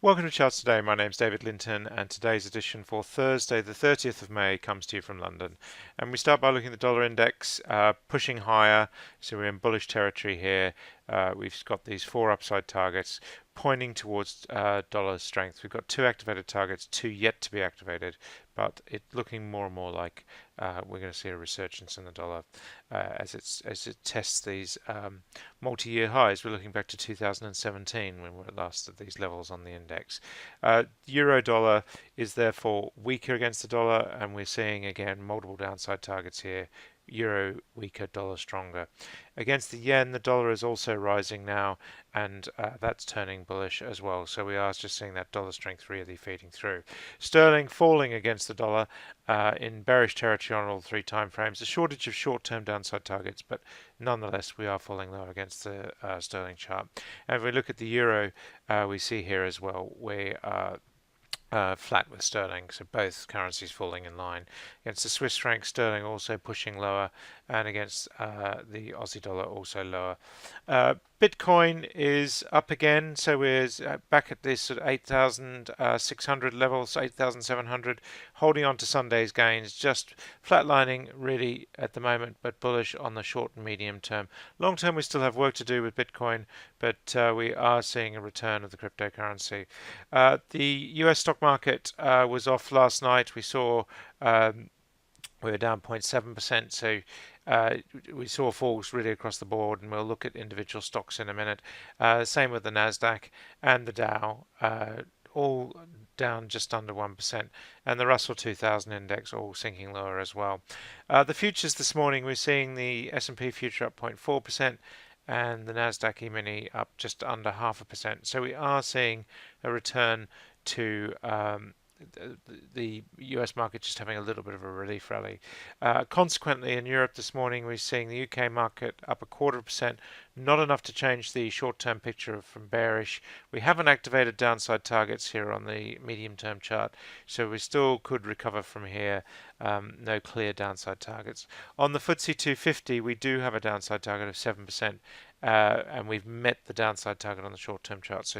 Welcome to Charts Today. My name's David Linton, and today's edition for Thursday, the 30th of May, comes to you from London. And we start by looking at the dollar index pushing higher, so we're in bullish territory here. We've got these four upside targets pointing towards dollar strength. We've got two activated targets, two yet to be activated, but it's looking more and more like we're going to see a resurgence in the dollar as it tests these multi-year highs. We're looking back to 2017 when we were last at these levels on the index. Eurodollar is therefore weaker against the dollar, and we're seeing again multiple downside targets here. Euro weaker, dollar stronger. Against the yen, the dollar is also rising now, and that's turning bullish as well. So we are just seeing that dollar strength really feeding through. Sterling falling against the dollar in bearish territory on all three time frames. A shortage of short-term downside targets, but nonetheless we are falling lower against the sterling chart. And if we look at the euro, we see here as well we are flat with sterling, so both currencies falling in line. Against the Swiss franc, sterling also pushing lower, and against the Aussie dollar also lower. Bitcoin is up again, so we're back at this sort of 8,600 levels, 8,700, holding on to Sunday's gains, just flatlining really at the moment, but bullish on the short and medium term. Long term, we still have work to do with Bitcoin, but we are seeing a return of the cryptocurrency. The US stock market was off last night. We saw we were down 0.7%, so we saw falls really across the board, and we'll look at individual stocks in a minute. Same with the Nasdaq and the Dow, all down just under 1%, and the Russell 2000 index all sinking lower as well. The futures this morning, we're seeing the S&P future up 0.4%, and the Nasdaq E-mini up just under 0.5%. So we are seeing a return to the US market just having a little bit of a relief rally. Consequently, in Europe this morning, we're seeing the UK market up 0.25%, not enough to change the short-term picture from bearish. We haven't activated downside targets here on the medium-term chart, so we still could recover from here. No clear downside targets. On the FTSE 250, we do have a downside target of 7%. And we've met the downside target on the short-term chart. So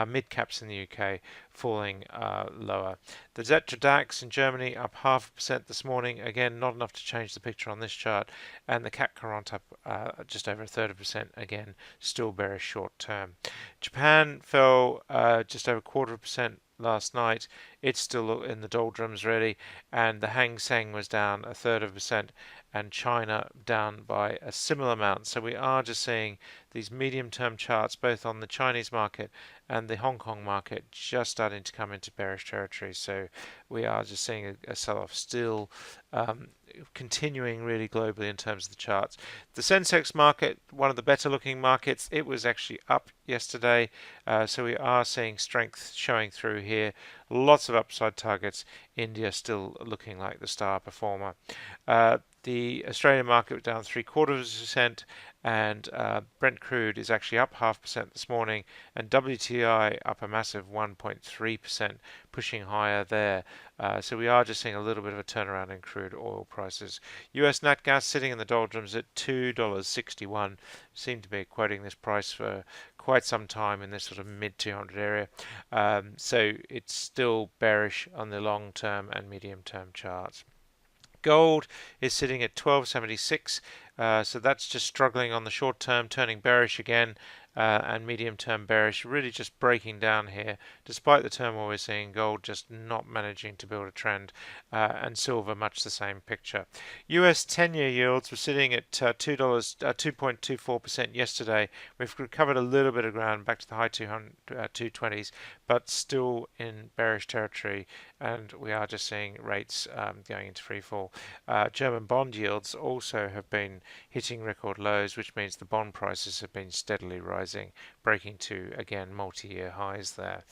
mid-caps in the UK falling lower. The Xetra DAX in Germany up 0.5% this morning. Again, not enough to change the picture on this chart. And the CAC 40 up just over 0.33%. Again, still bearish short-term. Japan fell just over 0.25% last night. It's still in the doldrums really, and the Hang Seng was down 0.33%, and China down by a similar amount. So we are just seeing these medium-term charts both on the Chinese market and the Hong Kong market just starting to come into bearish territory. So we are just seeing a sell-off still continuing really globally in terms of the charts. The Sensex market, one of the better looking markets, it was actually up yesterday. So we are seeing strength showing through here. Lots of upside targets. India still looking like the star performer. The Australian market was down 0.75%, and Brent crude is actually up 0.5% this morning, and WTI up a massive 1.3%, pushing higher there. So we are just seeing a little bit of a turnaround in crude oil prices. US nat gas sitting in the doldrums at $2.61. Seem to be quoting this price for quite some time in this sort of mid 200 area. So it's still bearish on the long term and medium term charts. Gold is sitting at 1276, so that's just struggling on the short term, turning bearish again, and medium term bearish, really just breaking down here. Despite the turmoil we're seeing, gold just not managing to build a trend, and silver much the same picture. US 10-year yields were sitting at $2.24% yesterday. We've recovered a little bit of ground back to the high 220s, but still in bearish territory, and we are just seeing rates going into free fall. German bond yields also have been hitting record lows, which means the bond prices have been steadily rising, breaking to again multi-year highs there.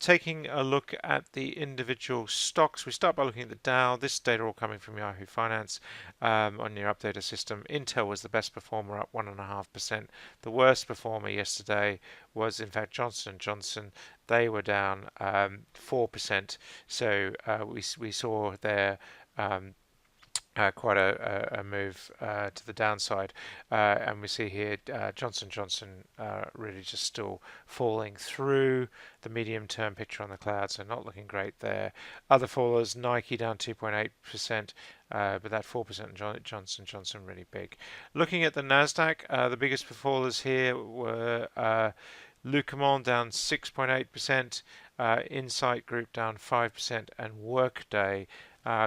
Taking a look at the individual stocks, we start by looking at the Dow. This data all coming from Yahoo Finance on your Updata system. Intel was the best performer, up 1.5%. The worst performer yesterday was in fact Johnson & Johnson. They were down 4%. So we saw their quite a move to the downside, and we see here Johnson Johnson really just still falling through the medium-term picture on the cloud, so not looking great there. Other fallers, Nike down 2.8%, but that 4% Johnson Johnson really big. Looking at the Nasdaq, the biggest fallers here were Lucamon down 6.8%, Insight Group down 5%, and Workday.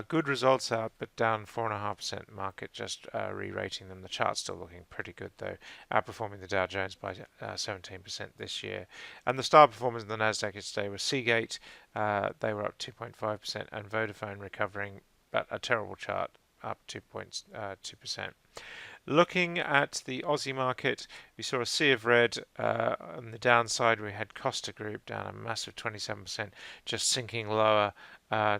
Good results out, but down 4.5%. Market just re-rating them. The chart's still looking pretty good though, outperforming the Dow Jones by 17% this year. And the star performers in the Nasdaq today were Seagate. They were up 2.5%, and Vodafone recovering, but a terrible chart, up 2.2%. Looking at the Aussie market, we saw a sea of red. On the downside, we had Costa Group down a massive 27%, just sinking lower.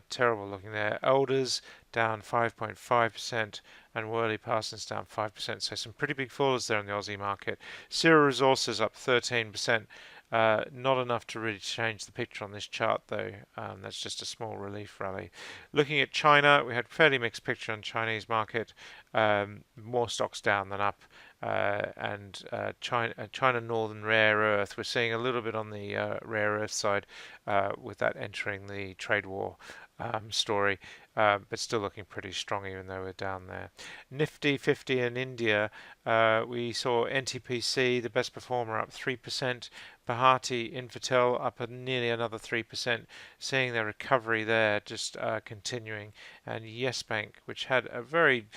Terrible looking there. Elders down 5.5%, and Worley Parsons down 5%. So some pretty big fallers there in the Aussie market. Sierra Resources up 13%. Not enough to really change the picture on this chart though. That's just a small relief rally. Looking at China, we had a fairly mixed picture on Chinese market. More stocks down than up. And China Northern Rare Earth, we're seeing a little bit on the rare earth side with that entering the trade war story, but still looking pretty strong even though we're down there. Nifty 50 in India, we saw NTPC, the best performer, up 3%. Bharti Infratel up nearly another 3%, seeing their recovery there just continuing. And Yes Bank, which had a very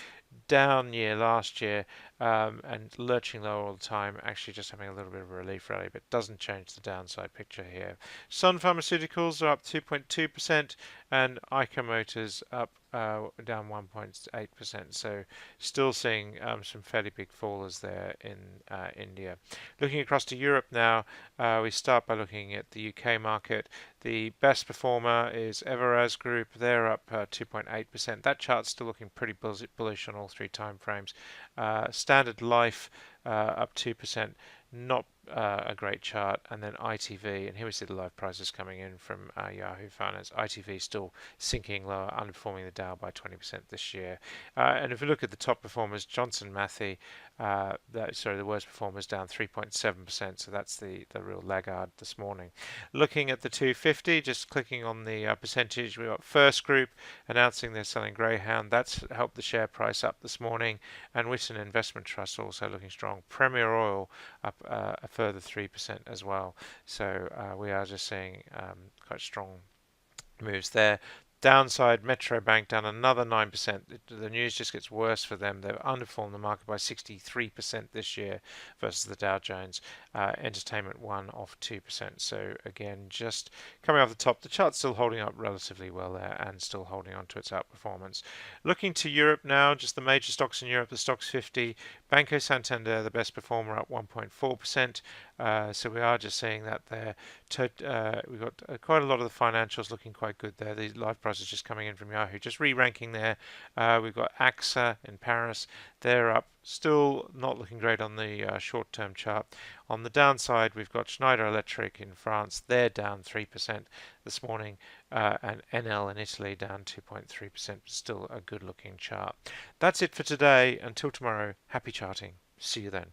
down year last year and lurching lower all the time, actually just having a little bit of a relief rally, but doesn't change the downside picture here. Sun Pharmaceuticals are up 2.2%, and Ica Motors up down 1.8%. So still seeing some fairly big fallers there in India. Looking across to Europe now, we start by looking at the UK market. The best performer is Everaz Group. They're up 2.8%. That chart's still looking pretty bullish on all three time frames. Standard Life up 2%. Not a great chart. And then ITV, and here we see the live prices coming in from Yahoo Finance. ITV still sinking lower, underperforming the Dow by 20% this year. And if we look at the top performers, Johnson Matthey, the worst performers down 3.7%, so that's the real laggard this morning. Looking at the 250, just clicking on the percentage, we've got First Group announcing they're selling Greyhound. That's helped the share price up this morning. And Whitton Investment Trust also looking strong. Premier Oil up a further 3% as well. So we are just seeing quite strong moves there. Downside, Metro Bank down another 9%. The news just gets worse for them. They've underperformed the market by 63% this year versus the Dow Jones. Entertainment One off 2%. So again, just coming off the top, the chart's still holding up relatively well there and still holding on to its outperformance. Looking to Europe now, just the major stocks in Europe, the Stocks 50. Banco Santander, the best performer, up 1.4%. So we are just seeing that there. We've got quite a lot of the financials looking quite good there. The live prices just coming in from Yahoo, just re-ranking there. We've got AXA in Paris. They're up, still not looking great on the short-term chart. On the downside, we've got Schneider Electric in France. They're down 3% this morning, and NL in Italy down 2.3%. Still a good-looking chart. That's it for today. Until tomorrow, happy charting. See you then.